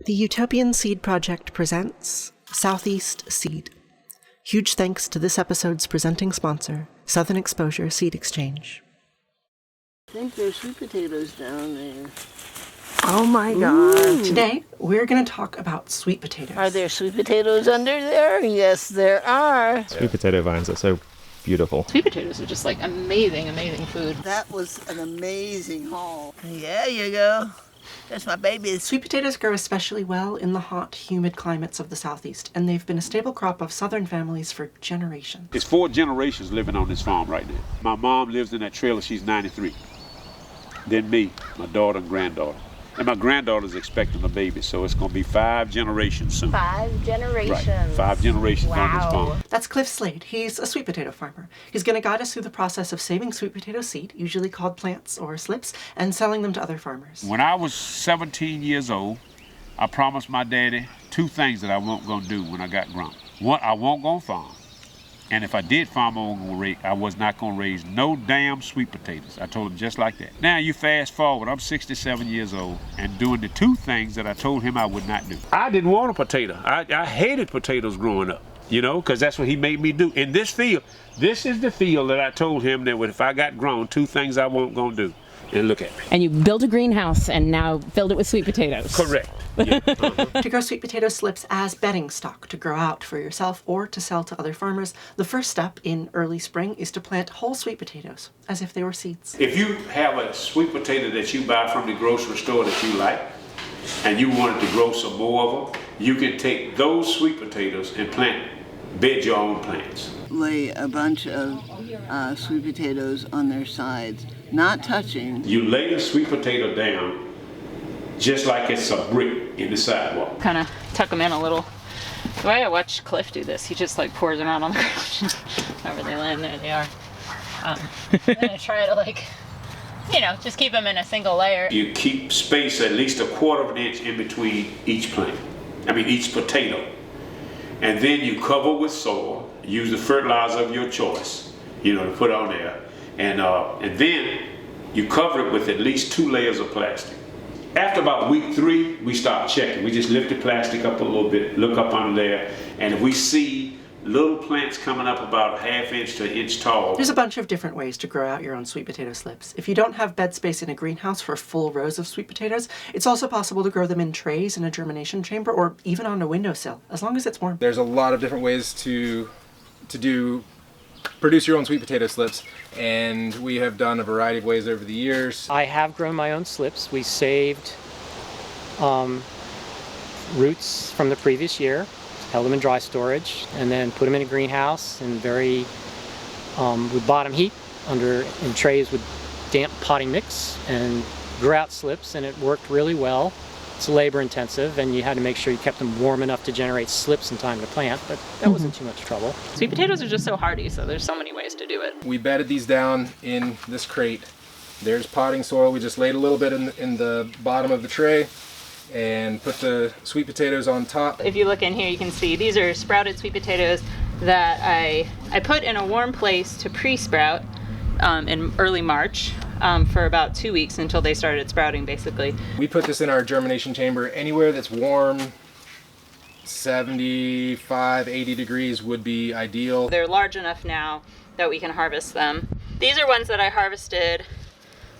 The Utopian Seed Project presents Southeast Seed. Huge thanks to this episode's presenting sponsor, Southern Exposure Seed Exchange. I think there's sweet potatoes down there. Oh my God. Today, we're going to talk about sweet potatoes. Are there sweet potatoes under there? Yes, there are. Sweet potato vines are so beautiful. Sweet potatoes are just like amazing, amazing food. That was an amazing haul. Yeah, you go. That's my babies. Sweet potatoes grow especially well in the hot, humid climates of the Southeast, and they've been a staple crop of Southern families for generations. It's 4 generations living on this farm right now. My mom lives in that trailer, she's 93. Then me, my daughter and granddaughter. And my granddaughter's expecting a baby, so it's going to be 5 generations soon. 5 generations. Right, 5 generations on this farm. That's Cliff Slade. He's a sweet potato farmer. He's going to guide us through the process of saving sweet potato seed, usually called plants or slips, and selling them to other farmers. When I was 17 years old, I promised my daddy 2 things that I wasn't going to do when I got grown. One, I wasn't going to farm. And if I did farm, I was not going to raise no damn sweet potatoes. I told him just like that. Now you fast forward, I'm 67 years old and doing the 2 things that I told him I would not do. I didn't want a potato. I hated potatoes growing up, because that's what he made me do. In this field, this is the field that I told him that if I got grown, 2 things I wasn't going to do. And look at me. And you built a greenhouse and now filled it with sweet potatoes. Correct. Yeah. To grow sweet potato slips as bedding stock to grow out for yourself or to sell to other farmers, the first step in early spring is to plant whole sweet potatoes, as if they were seeds. If you have a sweet potato that you buy from the grocery store that you like, and you wanted to grow some more of them, you can take those sweet potatoes and bed your own plants. Lay a bunch of sweet potatoes on their sides, not touching. You lay the sweet potato down just like it's a brick in the sidewalk. Kind of tuck them in a little. The way I watched Cliff do this, he just like pours them out on the ground. Wherever they land, there they are. Then I try to just keep them in a single layer. You keep space at least 1/4 of an inch in between each potato. And then you cover with soil, use the fertilizer of your choice, to put on there. And then you cover it with at least 2 layers of plastic. After about week 3, we start checking. We just lift the plastic up a little bit, look up under there, and if we see little plants coming up about 1/2 inch to 1 inch tall. There's a bunch of different ways to grow out your own sweet potato slips. If you don't have bed space in a greenhouse for full rows of sweet potatoes, it's also possible to grow them in trays in a germination chamber or even on a windowsill, as long as it's warm. There's a lot of different ways to produce your own sweet potato slips, and we have done a variety of ways over the years. I have grown my own slips. We saved roots from the previous year, held them in dry storage, and then put them in a greenhouse and with bottom heat in trays with damp potting mix, and grew out slips, and it worked really well. It's labor intensive, and you had to make sure you kept them warm enough to generate slips in time to plant, but that wasn't too much trouble. Sweet potatoes are just so hardy, so there's so many ways to do it. We bedded these down in this crate. There's potting soil. We just laid a little bit in the bottom of the tray and put the sweet potatoes on top. If you look in here, you can see these are sprouted sweet potatoes that I put in a warm place to pre-sprout in early March. For about 2 weeks until they started sprouting, basically. We put this in our germination chamber. Anywhere that's warm, 75, 80 degrees would be ideal. They're large enough now that we can harvest them. These are ones that I harvested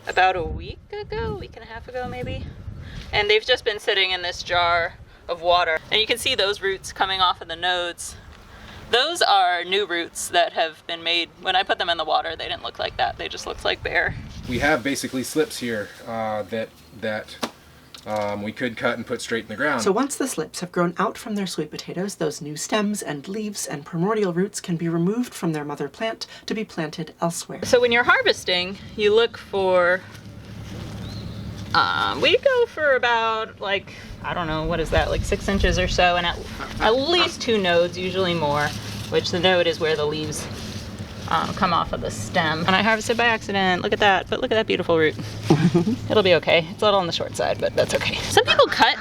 about a week and a half ago maybe. And they've just been sitting in this jar of water. And you can see those roots coming off of the nodes. Those are new roots that have been made. When I put them in the water, they didn't look like that. They just looked like bare. We have basically slips here that we could cut and put straight in the ground. So once the slips have grown out from their sweet potatoes, those new stems and leaves and primordial roots can be removed from their mother plant to be planted elsewhere. So when you're harvesting, you look for, we go for about I don't know, what is that, 6 inches or so, and at least 2 nodes, usually more, which the node is where the leaves come off of the stem. And I harvested by accident. Look at that, but look at that beautiful root. It'll be okay. It's a little on the short side, but that's okay. Some people cut.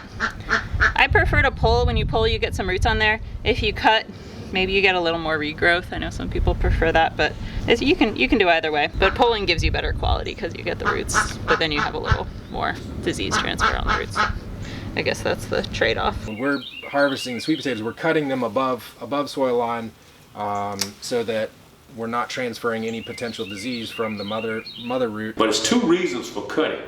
I prefer to pull. When you pull, you get some roots on there. If you cut, maybe you get a little more regrowth. I know some people prefer that, but you can do either way. But pulling gives you better quality because you get the roots, but then you have a little more disease transfer on the roots. I guess that's the trade-off. When we're harvesting the sweet potatoes, we're cutting them above soil line so that we're not transferring any potential disease from the mother root. But it's 2 reasons for cutting.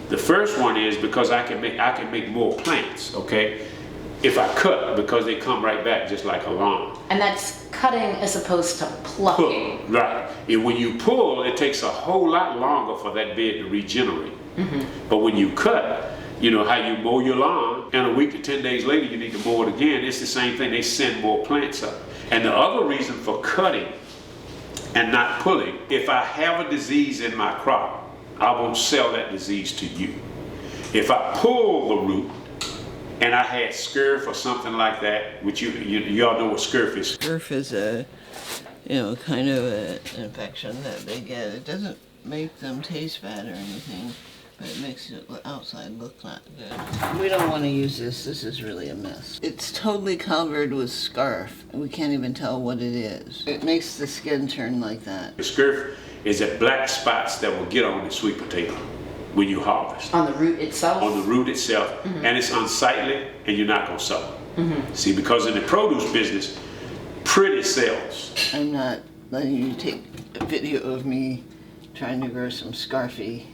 The first one is because I can make more plants, okay? If I cut, because they come right back just like a lawn. And that's cutting as opposed to plucking. Pull, right. And when you pull, it takes a whole lot longer for that bed to regenerate. But when you cut, you know how you mow your lawn, and a week to 10 days later you need to mow it again. It's the same thing. They send more plants up. And the other reason for cutting and not pulling, if I have a disease in my crop, I won't sell that disease to you. If I pull the root and I had scurf or something like that, which you all know what scurf is. Scurf is a, kind of an infection that they get. It doesn't make them taste bad or anything, but it makes it outside look not good. We don't want to use this. This is really a mess. It's totally covered with scarf. We can't even tell what it is. It makes the skin turn like that. The scurf is at black spots that will get on the sweet potato when you harvest. On the root itself? On the root itself, and it's unsightly, and you're not gonna sell it. See, because in the produce business, pretty sells. I'm not letting you take a video of me trying to grow some scarfy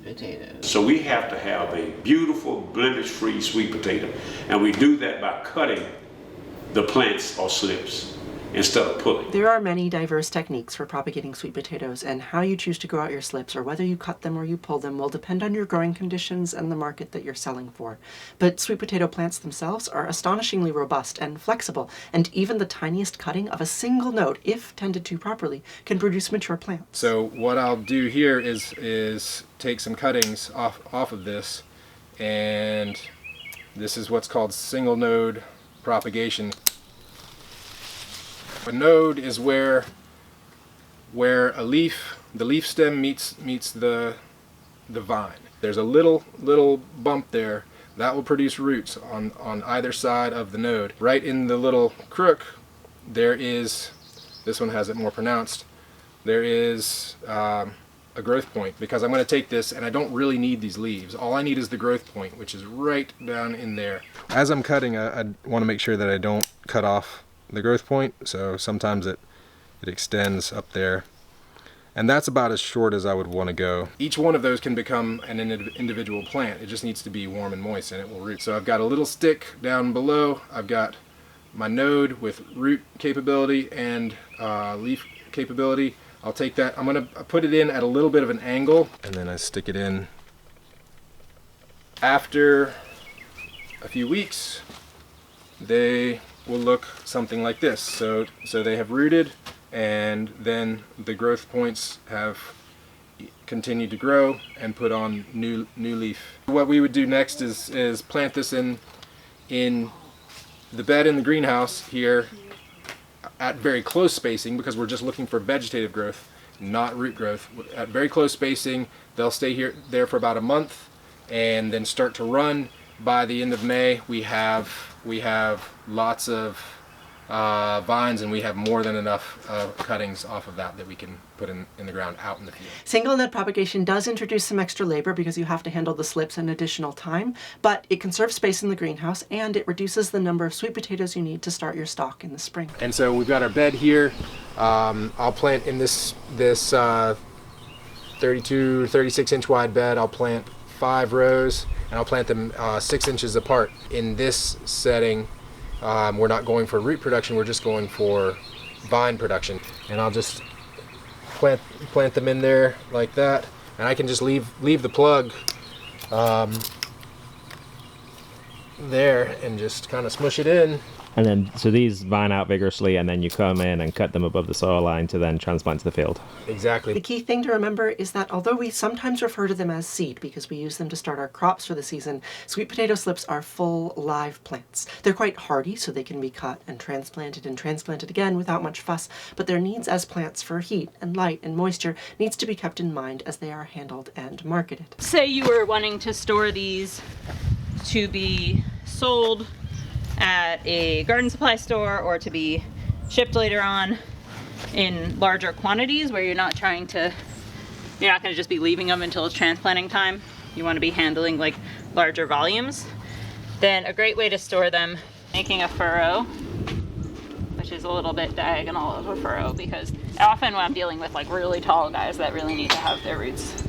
potatoes. So we have to have a beautiful blemish-free sweet potato, and we do that by cutting the plants or slips instead of pulling. There are many diverse techniques for propagating sweet potatoes, and how you choose to grow out your slips, or whether you cut them or you pull them, will depend on your growing conditions and the market that you're selling for. But sweet potato plants themselves are astonishingly robust and flexible, and even the tiniest cutting of a single node, if tended to properly, can produce mature plants. So what I'll do here is take some cuttings off of this, and this is what's called single node propagation. A node is where the leaf stem meets the vine. There's a little bump there that will produce roots on either side of the node. Right in the little crook, there is, this one has it more pronounced, there is a growth point, because I'm going to take this and I don't really need these leaves. All I need is the growth point, which is right down in there. As I'm cutting, I want to make sure that I don't cut off the growth point, so sometimes it extends up there, and that's about as short as I would want to go. Each one of those can become an individual plant. It just needs to be warm and moist and it will root. So I've got a little stick down below, I've got my node with root capability and leaf capability. I'll take that, I'm going to put it in at a little bit of an angle, and then I stick it in. After a few weeks, they will look something like this. So they have rooted, and then the growth points have continued to grow and put on new leaf. What we would do next is plant this in the bed in the greenhouse here at very close spacing, because we're just looking for vegetative growth, not root growth. At very close spacing, they'll stay there for about a month and then start to run. By the end of May, we have lots of vines, and we have more than enough cuttings off of that we can put in the ground out in the field. Single node propagation does introduce some extra labor because you have to handle the slips an additional time, but it conserves space in the greenhouse, and it reduces the number of sweet potatoes you need to start your stock in the spring. And so we've got our bed here. I'll plant in this 32, 36 inch wide bed. I'll plant 5 rows, and I'll plant them 6 inches apart. In this setting, we're not going for root production, we're just going for vine production. And I'll just plant them in there like that, and I can just leave the plug there and just kind of smush it in. And then, so these vine out vigorously, and then you come in and cut them above the soil line to then transplant to the field. Exactly. The key thing to remember is that although we sometimes refer to them as seed because we use them to start our crops for the season, sweet potato slips are full live plants. They're quite hardy, so they can be cut and transplanted again without much fuss, but their needs as plants for heat and light and moisture needs to be kept in mind as they are handled and marketed. Say you were wanting to store these to be sold at a garden supply store or to be shipped later on in larger quantities, where you're not going to just be leaving them until it's transplanting time. You want to be handling like larger volumes, then a great way to store them, making a furrow, which is a little bit diagonal of a furrow, because often when I'm dealing with like really tall guys that really need to have their roots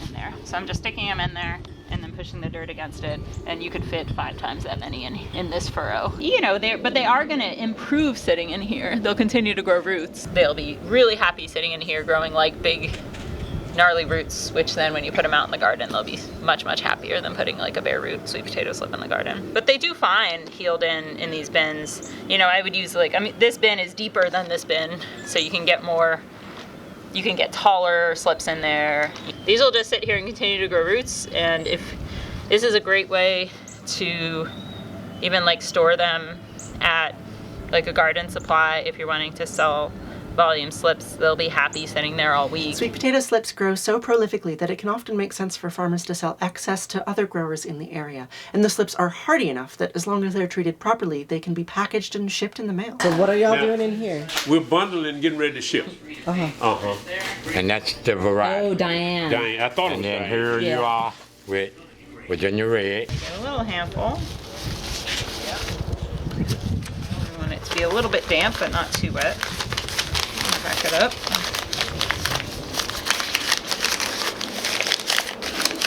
in there. So I'm just sticking them in there and then pushing the dirt against it, and you could fit 5 times that many in this furrow. You know, but they are gonna improve sitting in here. They'll continue to grow roots. They'll be really happy sitting in here growing like big gnarly roots, which then when you put them out in the garden, they'll be much, much happier than putting like a bare root sweet potato slip in the garden. But they do fine healed in these bins. You know, I would use like, I mean, this bin is deeper than this bin, so you can get more, you can get taller slips in there. These will just sit here and continue to grow roots, and if this is a great way to even like store them at like a garden supply if you're wanting to sell volume slips, they'll be happy sitting there all week. Sweet potato slips grow so prolifically that it can often make sense for farmers to sell excess to other growers in the area. And the slips are hardy enough that as long as they're treated properly, they can be packaged and shipped in the mail. So what are y'all Now- doing in here? We're bundling, getting ready to ship. And that's the variety. Oh, Diane. Dang, I thought it And was then Diane. here Yeah. you are with Virginia Red. Get a little handful. We want it to be a little bit damp, but not too wet. Crack it up.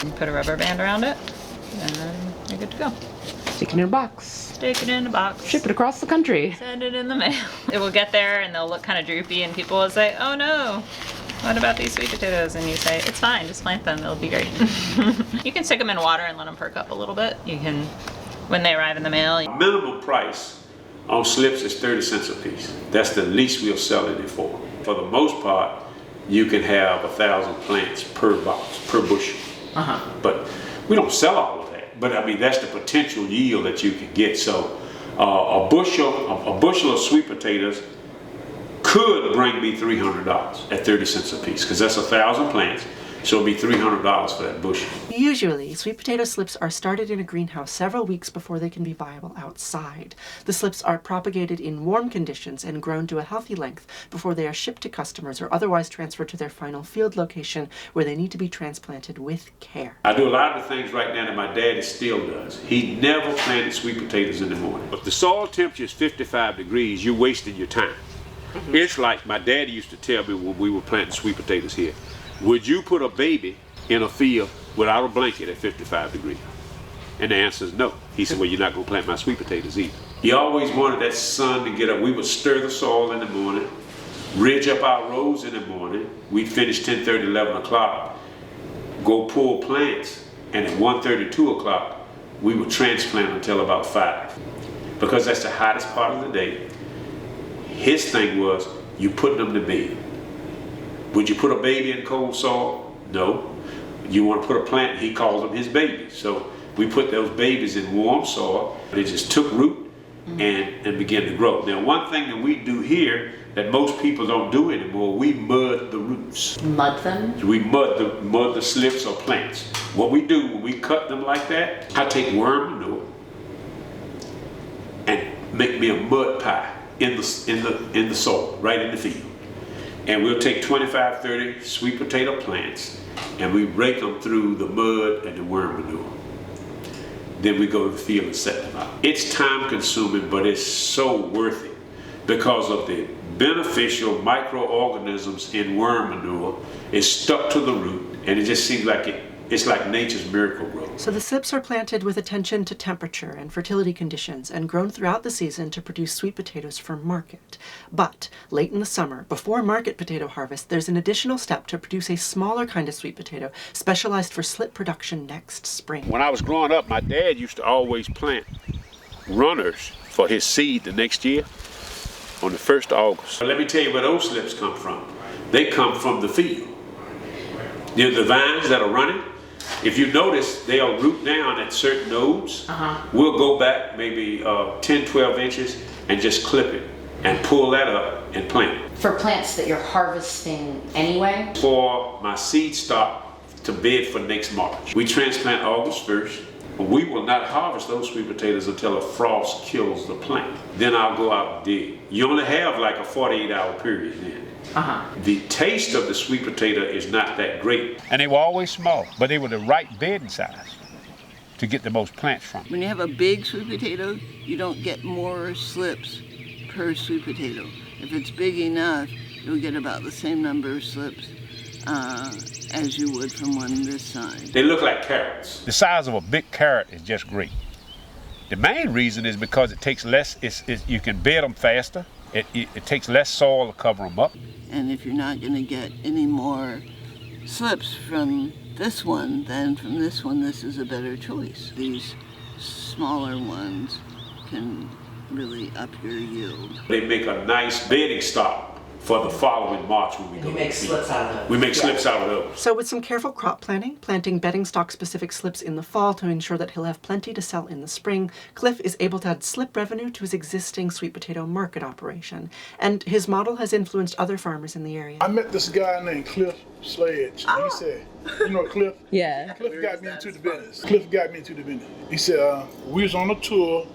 And put a rubber band around it, and then you're good to go. Stick it in a box. Stick it in a box. Ship it across the country. Send it in the mail. It will get there and they'll look kind of droopy, and people will say, oh no, what about these sweet potatoes? And you say, it's fine, just plant them, it'll be great. You can stick them in water and let them perk up a little bit. You can, when they arrive in the mail. Minimum price on slips is 30 cents a piece. That's the least we'll sell it for. For the most part, you can have 1,000 plants per box, per bushel. But we don't sell all of that. But I mean, that's the potential yield that you can get. So a bushel of sweet potatoes could bring me $300 at 30 cents a piece, because that's 1,000 plants. So it'll be $300 for that bushel. Usually, sweet potato slips are started in a greenhouse several weeks before they can be viable outside. The slips are propagated in warm conditions and grown to a healthy length before they are shipped to customers or otherwise transferred to their final field location, where they need to be transplanted with care. I do a lot of the things right now that my daddy still does. He never planted sweet potatoes in the morning. If the soil temperature is 55 degrees, you're wasting your time. It's like my daddy used to tell me when we were planting sweet potatoes here. Would you put a baby in a field without a blanket at 55 degrees? And the answer is no. He said, well, you're not going to plant my sweet potatoes either. He always wanted that sun to get up. We would stir the soil in the morning, ridge up our rows in the morning. We'd finish 10:30, 11 o'clock, go pull plants, and at 1:30, 2 o'clock, we would transplant until about 5. Because that's the hottest part of the day. His thing was, you put them to bed. Would you put a baby in cold soil? No. You want to put a plant, he calls them his babies. So we put those babies in warm soil. They just took root and began to grow. Now, one thing that we do here that most people don't do anymore, we mud the roots. Mud them? We mud the slips or plants. What we do when we cut them like that, I take worm manure and make me a mud pie in the soil, right in the field. And we'll take 25, 30 sweet potato plants and we rake them through the mud and the worm manure. Then we go to the field and set them out. It's time consuming, but it's so worth it because of the beneficial microorganisms in worm manure. It's stuck to the root, and it just seems like it's like nature's miracle growth. So the slips are planted with attention to temperature and fertility conditions and grown throughout the season to produce sweet potatoes for market. But late in the summer, before market potato harvest, there's an additional step to produce a smaller kind of sweet potato specialized for slip production next spring. When I was growing up, my dad used to always plant runners for his seed the next year on the 1st of August. Let me tell you where those slips come from. They come from the field. You know, the vines that are running, if you notice, they'll root down at certain nodes. We'll go back maybe 10, 12 inches and just clip it and pull that up and plant it. For plants that you're harvesting anyway? For my seed stock to bed for next March. We transplant August 1st. We will not harvest those sweet potatoes until a frost kills the plant. Then I'll go out and dig. You only have like a 48-hour period then. The taste of the sweet potato is not that great. And they were always small, but they were the right bedding size. to get the most plants from. When you have a big sweet potato, you don't get more slips per sweet potato. If it's big enough, you'll get about the same number of slips as you would from one this size. They look like carrots. The size of a big carrot is just great. The main reason is because it takes less, you can bed them faster. It takes less soil to cover them up. And if you're not going to get any more slips from this one than from this one, this is a better choice. These smaller ones can really up your yield. They make a nice bedding stock for the following March when we go. You make slips out of those. We make slips out of those. So with some careful crop planting, planting bedding stock specific slips in the fall to ensure that he'll have plenty to sell in the spring, Cliff is able to add slip revenue to his existing sweet potato market operation. And his model has influenced other farmers in the area. I met this guy named Cliff Sledge. He said, you know Cliff? Yeah. Cliff got me into the business. He said, we was on a tour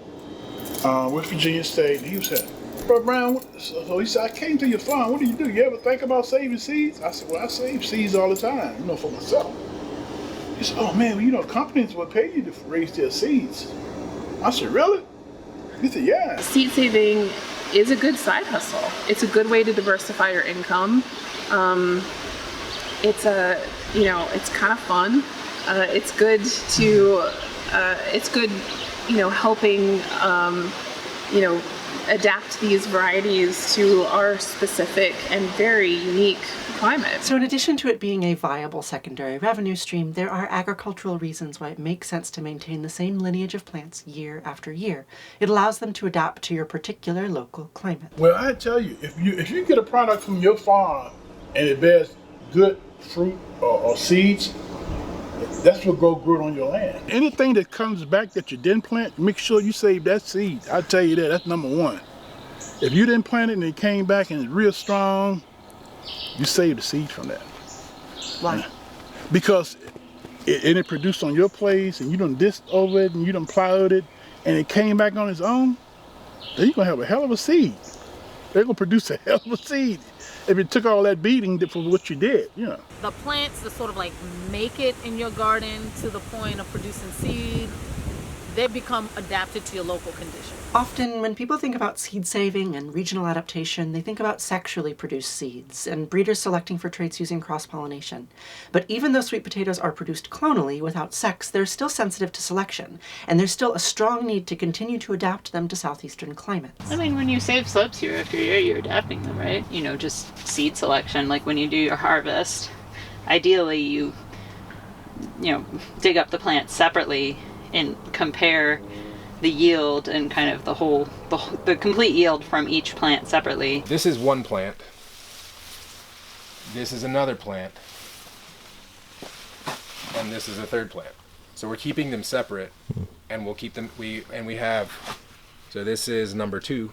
with Virginia State, and he was saying, Bro Brown, so he said, I came to your farm. What do? You ever think about saving seeds? I said, well, I save seeds all the time, for myself. He said, oh man, companies will pay you to raise their seeds. I said, really? He said, yeah. Seed saving is a good side hustle. It's a good way to diversify your income. It's kind of fun. It's good helping, adapt these varieties to our specific and very unique climate. So in addition to it being a viable secondary revenue stream, there are agricultural reasons why it makes sense to maintain the same lineage of plants year after year. It allows them to adapt to your particular local climate. Well, I tell you, if you get a product from your farm and it bears good fruit or seeds, that's what grow good on your land. Anything that comes back that you didn't plant, make sure you save that seed. I'll tell you that's number one. If you didn't plant it and it came back and it's real strong, you save the seed from that. Why? Because it produced on your place and you done disc over it and you done plowed it and it came back on its own, then you're gonna have a hell of a seed. They're gonna produce a hell of a seed if it took all that beating for what you did, The plants that sort of like make it in your garden to the point of producing seed, they become adapted to your local conditions. Often, when people think about seed saving and regional adaptation, they think about sexually produced seeds and breeders selecting for traits using cross-pollination. But even though sweet potatoes are produced clonally without sex, they're still sensitive to selection, and there's still a strong need to continue to adapt them to southeastern climates. I mean, when you save slips year after year, you're adapting them, right? Just seed selection, like when you do your harvest, ideally you dig up the plants separately and compare the yield and kind of the complete yield from each plant separately. This is one plant. This is another plant. And this is a third plant. So we're keeping them separate, and we'll keep them, so this is number 2,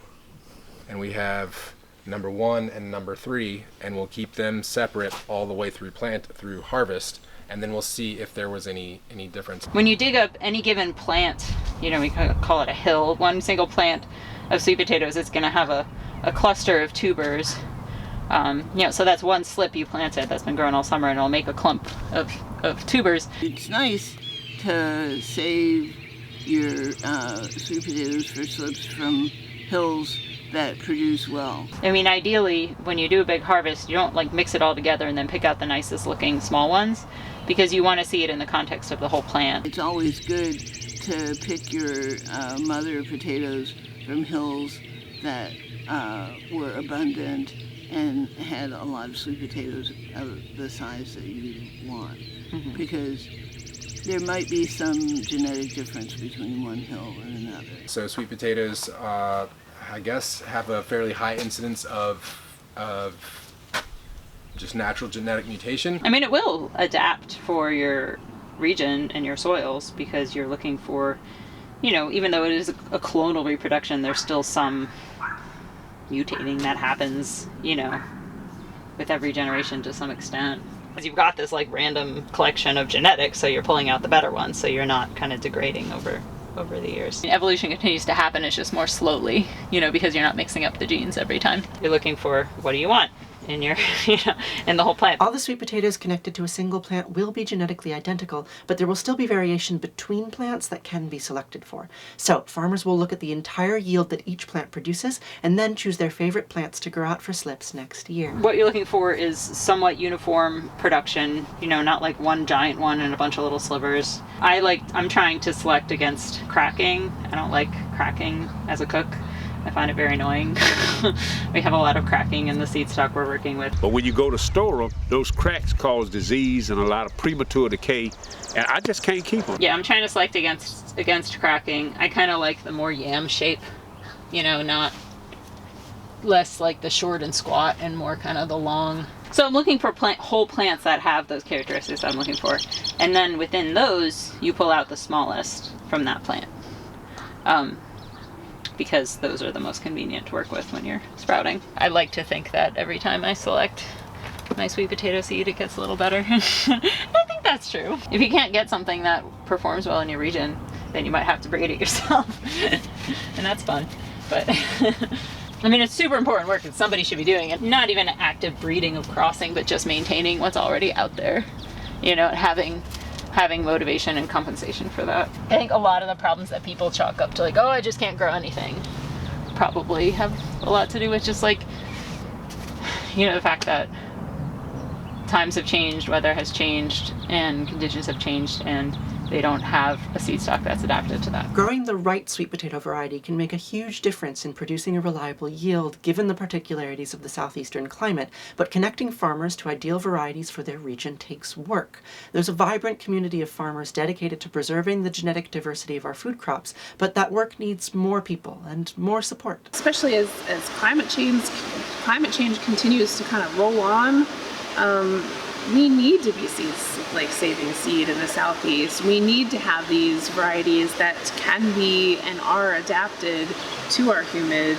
and we have number 1 and number 3, and we'll keep them separate all the way through harvest. And then we'll see if there was any difference. When you dig up any given plant, we call it a hill, one single plant of sweet potatoes is going to have a cluster of tubers. So that's one slip you planted that's been growing all summer, and it'll make a clump of tubers. It's nice to save your sweet potatoes for slips from hills that produce well. I mean, ideally, when you do a big harvest, you don't mix it all together and then pick out the nicest looking small ones, because you want to see it in the context of the whole plant. It's always good to pick your mother potatoes from hills that were abundant and had a lot of sweet potatoes of the size that you want, because there might be some genetic difference between one hill and another. So sweet potatoes, I guess, have a fairly high incidence of just natural genetic mutation. I mean, it will adapt for your region and your soils, because you're looking for, even though it is a clonal reproduction, there's still some mutating that happens, with every generation to some extent. Because you've got this random collection of genetics, so you're pulling out the better ones, so you're not kind of degrading over the years. Evolution continues to happen, it's just more slowly, because you're not mixing up the genes every time. You're looking for, what do you want? in your, in the whole plant. All the sweet potatoes connected to a single plant will be genetically identical, but there will still be variation between plants that can be selected for. So farmers will look at the entire yield that each plant produces and then choose their favorite plants to grow out for slips next year. What you're looking for is somewhat uniform production, not like one giant one and a bunch of little slivers. I'm trying to select against cracking. I don't like cracking as a cook. I find it very annoying. We have a lot of cracking in the seed stock we're working with. But when you go to store them, those cracks cause disease and a lot of premature decay, and I just can't keep them. Yeah, I'm trying to select against cracking. I kind of like the more yam shape, not less like the short and squat and more kind of the long. So I'm looking for whole plants that have those characteristics I'm looking for. And then within those, you pull out the smallest from that plant. Because those are the most convenient to work with when you're sprouting. I like to think that every time I select my sweet potato seed, it gets a little better. I think that's true. If you can't get something that performs well in your region, then you might have to breed it yourself. And that's fun. But I mean, it's super important work and somebody should be doing it. Not even an active breeding of crossing, but just maintaining what's already out there. Having motivation and compensation for that. I think a lot of the problems that people chalk up to like, oh, I just can't grow anything, probably have a lot to do with just like, the fact that times have changed, weather has changed, and conditions have changed, and they don't have a seed stock that's adapted to that. Growing the right sweet potato variety can make a huge difference in producing a reliable yield given the particularities of the southeastern climate, but connecting farmers to ideal varieties for their region takes work. There's a vibrant community of farmers dedicated to preserving the genetic diversity of our food crops, but that work needs more people and more support. Especially as climate change continues to kind of roll on, we need to be saving seed in the southeast. We need to have these varieties that can be and are adapted to our humid,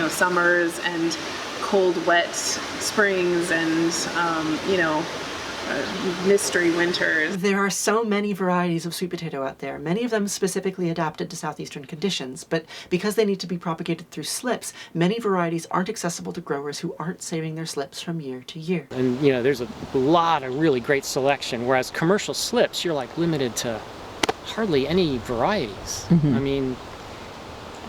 summers and cold, wet springs and, mystery winters. There are so many varieties of sweet potato out there, many of them specifically adapted to southeastern conditions, but because they need to be propagated through slips, many varieties aren't accessible to growers who aren't saving their slips from year to year. And there's a lot of really great selection, whereas commercial slips, you're like limited to hardly any varieties. I mean,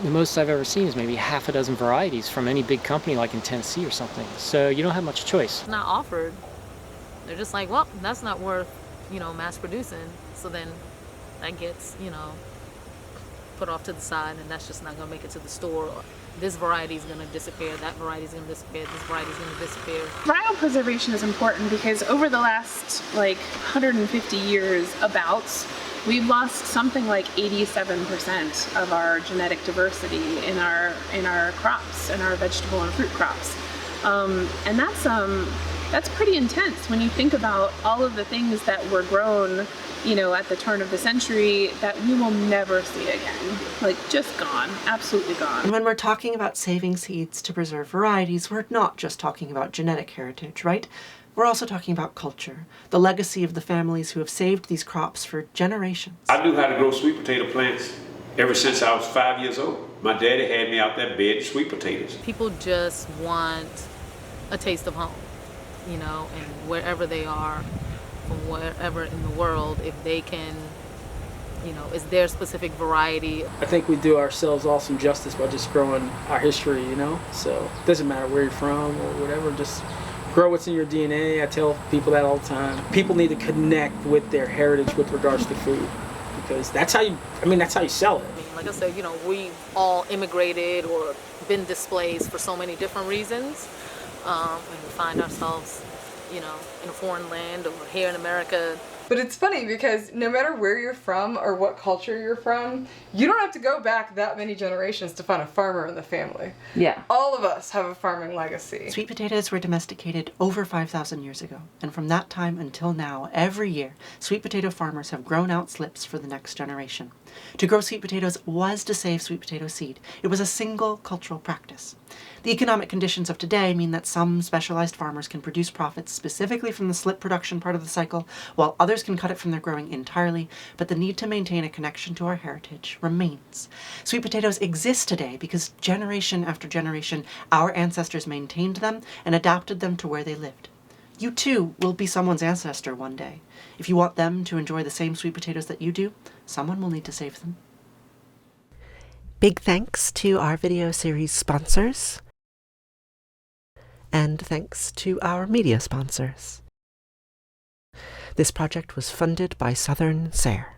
the most I've ever seen is maybe half a dozen varieties from any big company like in Tennessee or something. So you don't have much choice. It's not offered. They're just like, well, that's not worth, mass producing. So then that gets, put off to the side, and that's just not going to make it to the store. Or this variety is going to disappear, that variety is going to disappear, this variety is going to disappear. Cryopreservation is important because over the last 150 years we've lost something like 87% of our genetic diversity in our crops, in our vegetable and fruit crops. And that's pretty intense when you think about all of the things that were grown, at the turn of the century that we will never see again. Just gone, absolutely gone. And when we're talking about saving seeds to preserve varieties, we're not just talking about genetic heritage, right? We're also talking about culture, the legacy of the families who have saved these crops for generations. I knew how to grow sweet potato plants ever since I was 5 years old. My daddy had me out there bedding sweet potatoes. People just want a taste of home, and wherever they are, from wherever in the world, if they can, it's their specific variety. I think we do ourselves all some justice by just growing our history, so it doesn't matter where you're from or whatever, just grow what's in your DNA. I tell people that all the time. People need to connect with their heritage with regards to food, because that's how you sell it. Like I said, we've all immigrated or been displaced for so many different reasons, and we find ourselves in a foreign land or here in America. But it's funny because no matter where you're from or what culture you're from, you don't have to go back that many generations to find a farmer in the family. Yeah. All of us have a farming legacy. Sweet potatoes were domesticated over 5,000 years ago, and from that time until now, every year, sweet potato farmers have grown out slips for the next generation. To grow sweet potatoes was to save sweet potato seed. It was a single cultural practice. The economic conditions of today mean that some specialized farmers can produce profits specifically from the slip production part of the cycle, while others can cut it from their growing entirely, but the need to maintain a connection to our heritage remains. Sweet potatoes exist today because generation after generation, our ancestors maintained them and adapted them to where they lived. You too will be someone's ancestor one day. If you want them to enjoy the same sweet potatoes that you do, someone will need to save them. Big thanks to our video series sponsors, and thanks to our media sponsors. This project was funded by Southern SARE.